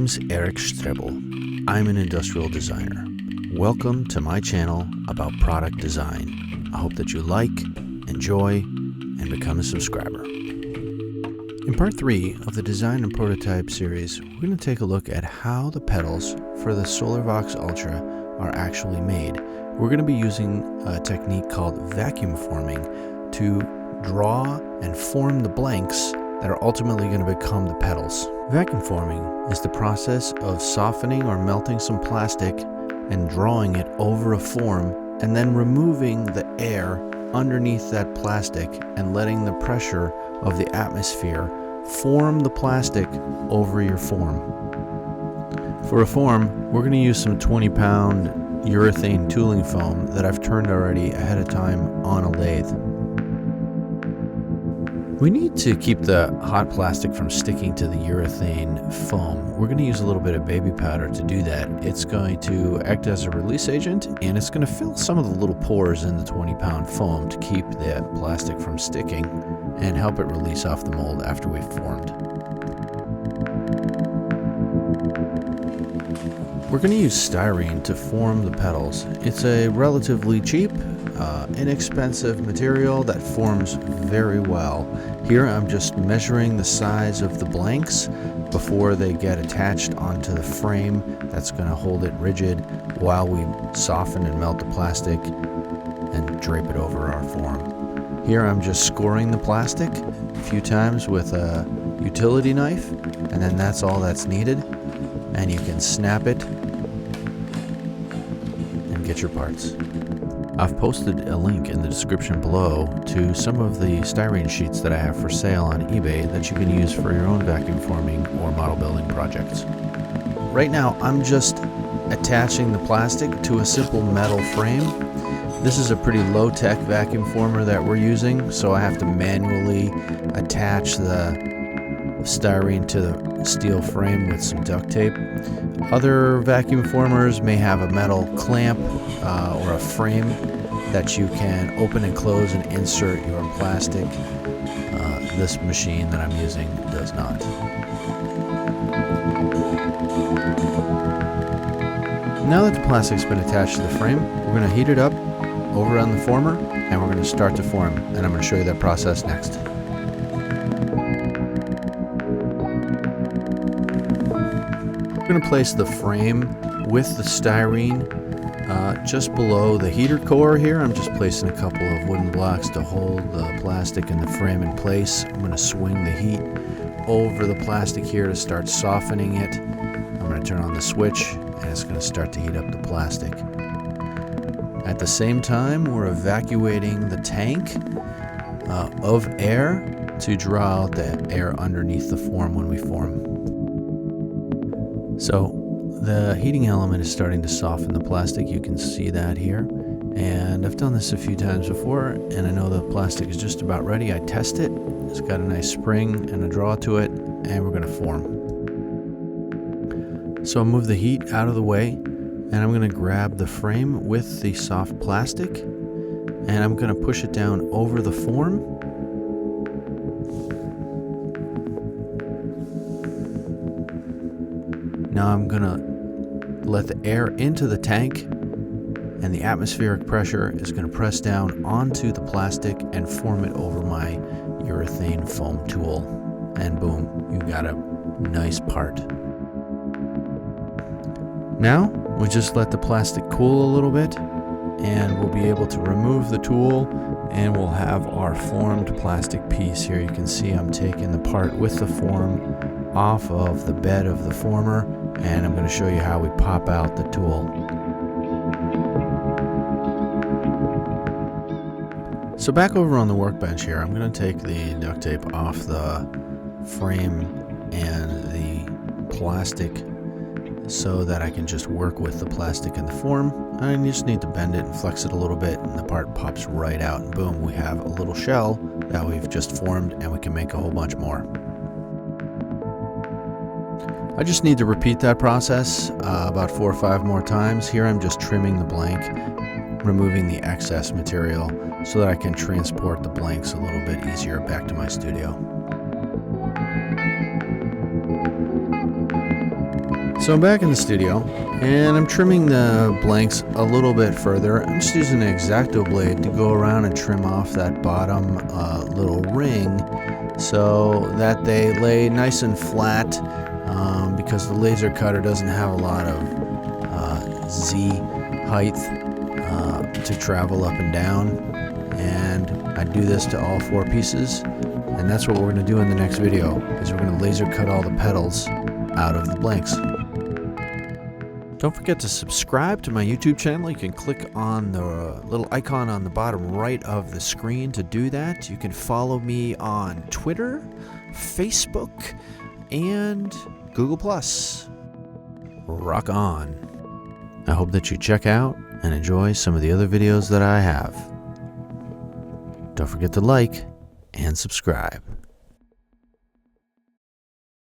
name's Eric Strebel. I'm an industrial designer. Welcome to my channel about product design. I hope that you like, enjoy, and become a subscriber. In part 3 of the Design and Prototype series, we're going to take a look at how the pedals for the Solar Vox Ultra are actually made. We're going to be using a technique called vacuum forming to draw and form the blanks that are ultimately going to become the pedals. Vacuum forming is the process of softening or melting some plastic and drawing it over a form and then removing the air underneath that plastic and letting the pressure of the atmosphere form the plastic over your form. For a form, we're going to use some 20-pound urethane tooling foam that I've turned already ahead of time on a lathe. We need to keep the hot plastic from sticking to the urethane foam. We're going to use a little bit of baby powder to do that. It's going to act as a release agent, and it's going to fill some of the little pores in the 20-pound foam to keep that plastic from sticking and help it release off the mold after we've formed. We're going to use styrene to form the pedals. It's a relatively cheap, inexpensive material that forms very well. Here I'm just measuring the size of the blanks before they get attached onto the frame that's going to hold it rigid while we soften and melt the plastic and drape it over our form. Here I'm just scoring the plastic a few times with a utility knife, and then that's all that's needed, and you can snap it and get your parts. I've posted a link in the description below to some of the styrene sheets that I have for sale on eBay that you can use for your own vacuum forming or model building projects. Right now I'm just attaching the plastic to a simple metal frame. This is a pretty low-tech vacuum former that we're using, so I have to manually attach the styrene to the steel frame with some duct tape. Other vacuum formers may have a metal clamp or a frame that you can open and close and insert your plastic. This machine that I'm using does not. Now that the plastic's been attached to the frame, we're going to heat it up over on the former, and we're going to start to form, and I'm going to show you that process next. We're going to place the frame with the styrene just below the heater core here. I'm just placing a couple of wooden blocks to hold the plastic and the frame in place. I'm going to swing the heat over the plastic here to start softening it. I'm going to turn on the switch, and it's going to start to heat up the plastic. At the same time, we're evacuating the tank of air to draw out the air underneath the form when we form. So the heating element is starting to soften the plastic. You can see that here. And I've done this a few times before, and I know the plastic is just about ready. I test it. It's got a nice spring and a draw to it, and we're going to form. So I'll move the heat out of the way, and I'm going to grab the frame with the soft plastic, and I'm going to push it down over the form. Now I'm going to let the air into the tank, and the atmospheric pressure is going to press down onto the plastic and form it over my urethane foam tool. And boom, you got a nice part. Now we just let the plastic cool a little bit, and we'll be able to remove the tool, and we'll have our formed plastic piece. Here you can see I'm taking the part with the form off of the bed of the former, and I'm going to show you how we pop out the tool. So back over on the workbench here, I'm going to take the duct tape off the frame and the plastic so that I can just work with the plastic and the form. I just need to bend it and flex it a little bit, and the part pops right out, and boom, we have a little shell that we've just formed, and we can make a whole bunch more. I just need to repeat that process about 4 or 5 more times. Here I'm just trimming the blank, removing the excess material so that I can transport the blanks a little bit easier back to my studio. So I'm back in the studio, and I'm trimming the blanks a little bit further. I'm just using an X-Acto blade to go around and trim off that bottom little ring so that they lay nice and flat, because the laser cutter doesn't have a lot of Z height to travel up and down. And I do this to all 4 pieces, and that's what we're going to do in the next video, is we're going to laser cut all the petals out of the blanks. Don't forget to subscribe to my YouTube channel. You can click on the little icon on the bottom right of the screen to do that. You can follow me on Twitter, Facebook, and Google+. Rock on. I hope that you check out and enjoy some of the other videos that I have. Don't forget to like and subscribe.